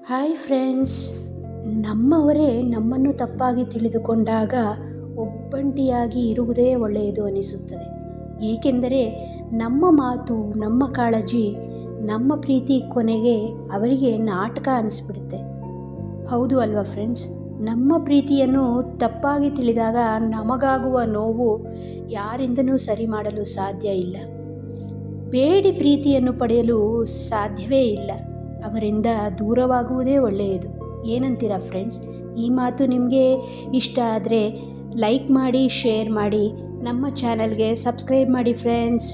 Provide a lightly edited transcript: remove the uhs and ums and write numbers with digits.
Hi friends, ನಮ್ಮವರೇ ನಮ್ಮನ್ನು ತಪ್ಪಾಗಿ ತಿಳಿದುಕೊಂಡಾಗ ಒಬ್ಬಂಟಿಯಾಗಿ ಇರುವುದೇ ಒಳ್ಳೆಯದು ಅನಿಸುತ್ತದೆ. ಏಕೆಂದರೆ ನಮ್ಮ ಮಾತು, ನಮ್ಮ ಕಾಳಜಿ, ನಮ್ಮ ಪ್ರೀತಿ ಕೊನೆಗೆ ಅವರಿಗೆ ನಾಟಕ ಅನಿಸ್ಬಿಡುತ್ತೆ. ಹೌದು ಅಲ್ವಾ ಫ್ರೆಂಡ್ಸ್? ನಮ್ಮ ಪ್ರೀತಿಯನ್ನು ತಪ್ಪಾಗಿ ತಿಳಿದಾಗ ನಮಗಾಗುವ ನೋವು ಯಾರಿಂದನೂ ಸರಿ ಮಾಡಲು ಸಾಧ್ಯ ಇಲ್ಲ. ಬೇಡಿ ಪ್ರೀತಿಯನ್ನು ಪಡೆಯಲು ಸಾಧ್ಯವೇ ಇಲ್ಲ. ಅವರಿಂದ ದೂರವಾಗುವುದೇ ಒಳ್ಳೆಯದು. ಏನಂತೀರಾ ಫ್ರೆಂಡ್ಸ್? ಈ ಮಾತು ನಿಮಗೆ ಇಷ್ಟ ಆದರೆ ಲೈಕ್ ಮಾಡಿ, ಶೇರ್ ಮಾಡಿ, ನಮ್ಮ ಚಾನಲ್ಗೆ ಸಬ್ಸ್ಕ್ರೈಬ್ ಮಾಡಿ ಫ್ರೆಂಡ್ಸ್.